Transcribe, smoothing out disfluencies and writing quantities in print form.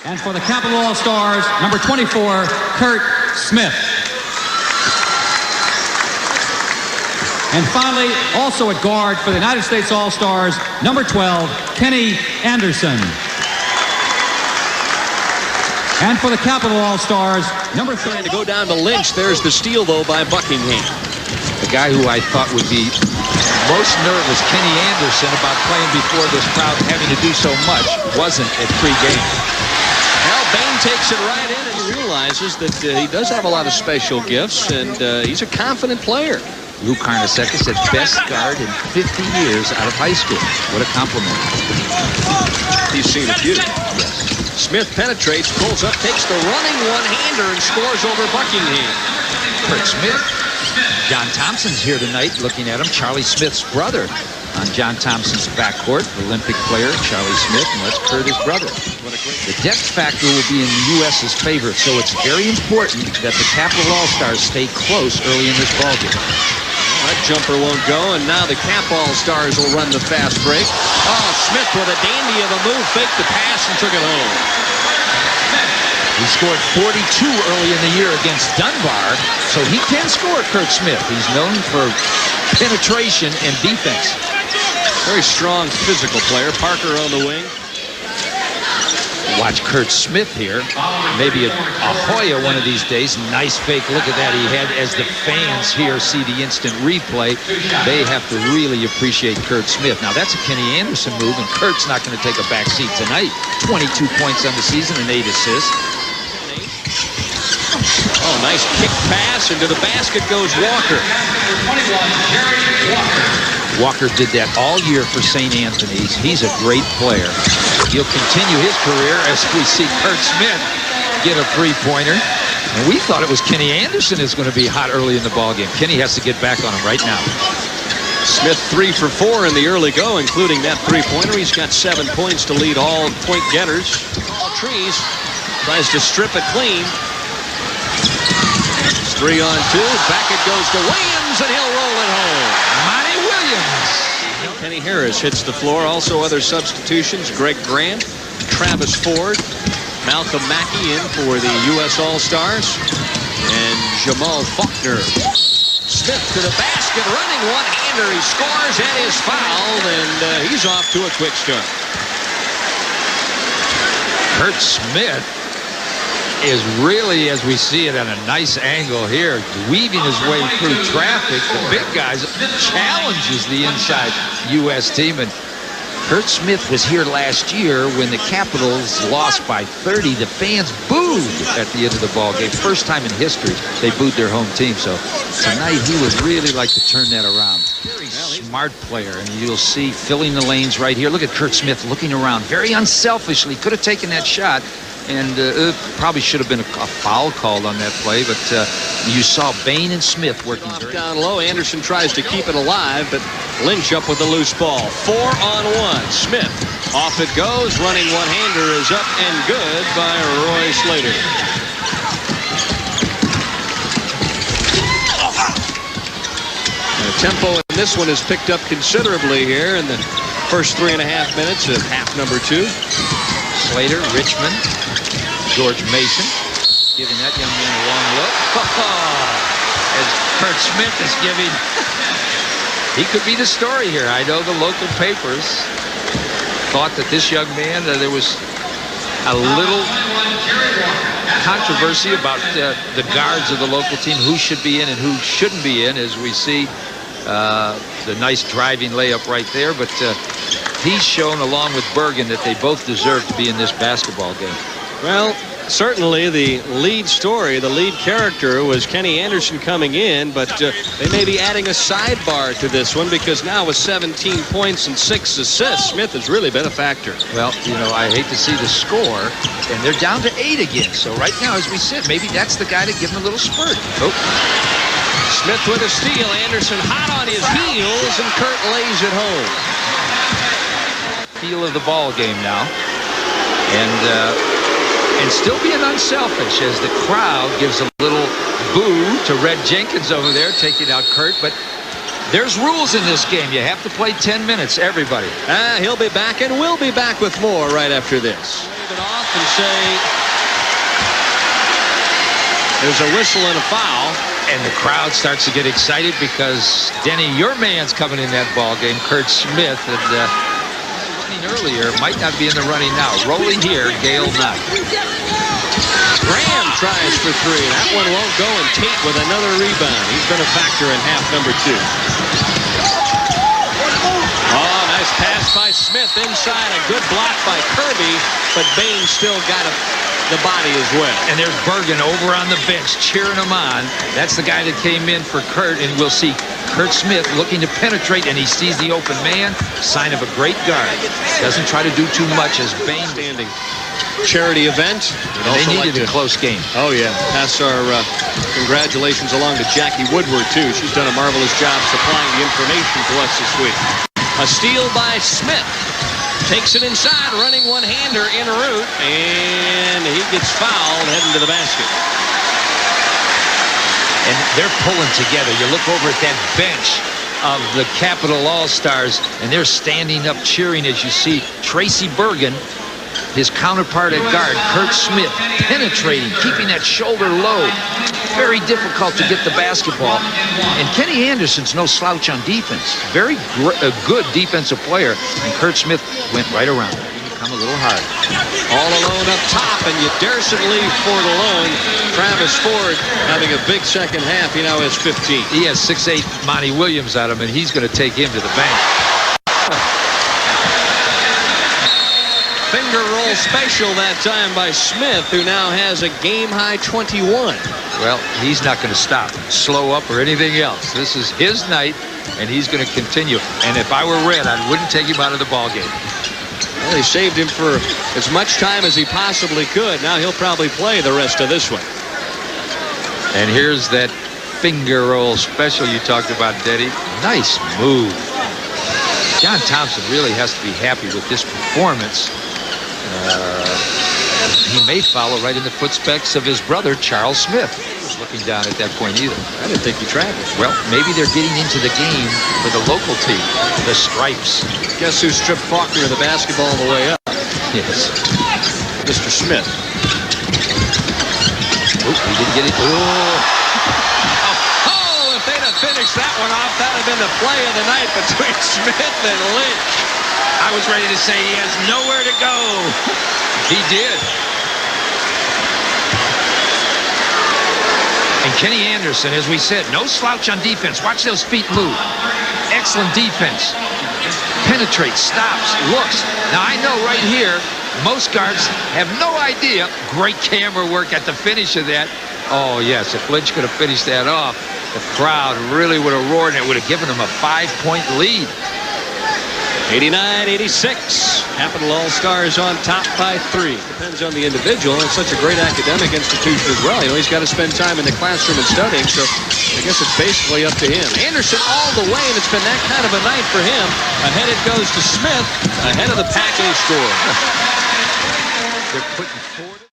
And for the Capital All-Stars, number 24, Curt Smith. And finally, also at guard for the United States All-Stars, number 12, Kenny Anderson. And for the Capital All-Stars, number 3. Trying to go down to Lynch. There's the steal, though, by Buckingham. The guy who I thought would be most nervous, Kenny Anderson, about playing before this crowd and having to do so much, wasn't at pregame. Well, Bain takes it right in and realizes that he does have a lot of special gifts, and he's a confident player. Lou Carnesecca said best guard in 50 years out of high school. What a compliment. He's seen a few. Yes. Smith penetrates, pulls up, takes the running one-hander, and scores over Buckingham. Curt Smith. John Thompson's here tonight looking at him. Charlie Smith's brother on John Thompson's backcourt. Olympic player Charlie Smith, and that's Curt's brother. The depth factor will be in the U.S.'s favor, so it's very important that the Capital All-Stars stay close early in this ballgame. That jumper won't go, and now the Cap All-Stars will run the fast break. Oh, Smith with a dandy of a move, faked the pass and took it home. He scored 42 early in the year against Dunbar, so he can score, Curt Smith. He's known for penetration and defense. Very strong physical player. Parker on the wing. Watch Curt Smith here. Maybe a Hoya one of these days. Nice fake. Look at that he had. As the fans here see the instant replay, they have to really appreciate Curt Smith. Now, that's a Kenny Anderson move, and Curt's not going to take a back seat tonight. 22 points on the season and 8 assists. Oh, nice kick pass. Into the basket goes Walker. Walker did that all year for St. Anthony's. He's a great player. He'll continue his career as we see Curt Smith get a three-pointer. And we thought it was Kenny Anderson is going to be hot early in the ballgame. Kenny has to get back on him right now. Smith 3 for 4 in the early go, including that three-pointer. He's got 7 points to lead all point getters. Trees tries to strip it clean. It's 3 on 2. Back it goes to Williams, and he'll roll it home. Monty Williams. Kenny Harris hits the floor. Also other substitutions: Greg Grant, Travis Ford, Malcolm Mackey in for the U.S. All-Stars, and Jamal Faulkner. Smith to the basket, running one-hander. He scores and is fouled, and he's off to a quick start. Curt Smith is really, as we see it, at a nice angle here, weaving his way through traffic. The big guys challenges the inside U.S. team. And Curt Smith was here last year when the Capitals lost by 30. The fans booed at the end of the ball game. First time in history they booed their home team. So tonight he would really like to turn that around. Very smart player, and you'll see filling the lanes right here. Look at Curt Smith looking around very unselfishly. Could have taken that shot. And probably should have been a foul called on that play, but you saw Bain and Smith working very down low. Anderson tries to keep it alive, but Lynch up with the loose ball. 4 on 1. Smith off it goes. Running one-hander is up and good by Roy Slater. The tempo in this one is picked up considerably here in the first 3.5 minutes of half number 2. Slater, Richmond, George Mason, giving that young man a long look. As Curt Smith is giving, he could be the story here. I know the local papers thought that this young man, there was a little controversy about the guards of the local team, who should be in and who shouldn't be in, as we see the nice driving layup right there. But he's shown, along with Bergen, that they both deserve to be in this basketball game. Well, certainly the lead story, the lead character was Kenny Anderson coming in, but they may be adding a sidebar to this one, because now with 17 points and 6 assists, Smith has really been a factor. Well, you know, I hate to see the score, and they're down to 8 again. So right now, as we said, maybe that's the guy to give him a little spurt. Oh. Smith with a steal. Anderson hot on his heels, and Curt lays it home. Feel of the ball game now, and still being unselfish as the crowd gives a little boo to Red Jenkins over there taking out Curt. But there's rules in this game. You have to play 10 minutes, everybody. He'll be back, and we'll be back with more right after this. Leave it off. and say there's a whistle and a foul. And the crowd starts to get excited because, Denny, your man's coming in that ball game, Curt Smith, and running earlier, might not be in the running now. Rolling here, Gale not. Graham tries for three. That one won't go, and Tate with another rebound. He's been a factor in half number 2. Oh, nice pass by Smith inside. A good block by Kirby, but Bain still got the body as well. And there's Bergen over on the bench cheering him on. That's the guy that came in for Curt, and we'll see Curt Smith looking to penetrate, and he sees the open man. Sign of a great guard. Doesn't try to do too much as Bain. Standing charity event. And they needed a close game. Oh, yeah. Pass our congratulations along to Jackie Woodward, too. She's done a marvelous job supplying the information to us this week. A steal by Smith. Takes it inside, running one-hander en route, and he gets fouled heading to the basket. And they're pulling together. You look over at that bench of the Capital All-Stars, and they're standing up cheering as you see Tracy Bergen, his counterpart at guard, Curt Smith, penetrating, keeping that shoulder low. Very difficult to get the basketball. And Kenny Anderson's no slouch on defense. Very good defensive player. And Curt Smith went right around him. Come a little hard. All alone up top, and you daresn't leave Ford alone. Travis Ford having a big second half. He now has 15. He has 6'8" Monty Williams on him, and he's going to take him to the bank. Finger roll special that time by Smith, who now has a game-high 21. Well, he's not going to stop, slow up, or anything else. This is his night, and he's going to continue. And if I were Red, I wouldn't take him out of the ballgame. Well, they saved him for as much time as he possibly could. Now he'll probably play the rest of this one. And here's that finger roll special you talked about, Deddy. Nice move. John Thompson really has to be happy with this performance. He may follow right in the footsteps of his brother, Charles Smith. Looking down at that point either. I didn't think he traveled. Well, maybe they're getting into the game for the local team, the Stripes. Guess who stripped Faulkner of the basketball on the way up? Yes. Mr. Smith. Oh, he didn't get it. Oh, if they'd have finished that one off, that would have been the play of the night between Smith and Lynch. I was ready to say he has nowhere to go. He did. And Kenny Anderson, as we said, no slouch on defense. Watch those feet move. Excellent defense. Penetrates, stops, looks. Now, I know right here, most guards have no idea. Great camera work at the finish of that. Oh, yes, if Lynch could have finished that off, the crowd really would have roared, and it would have given them a 5-point lead. 89-86. Capital All-Stars on top by 3. Depends on the individual. It's such a great academic institution as well. You know, he's got to spend time in the classroom and studying, so I guess it's basically up to him. Anderson all the way, and it's been that kind of a night for him. Ahead it goes to Smith, ahead of the pack, and he scores. They're putting 4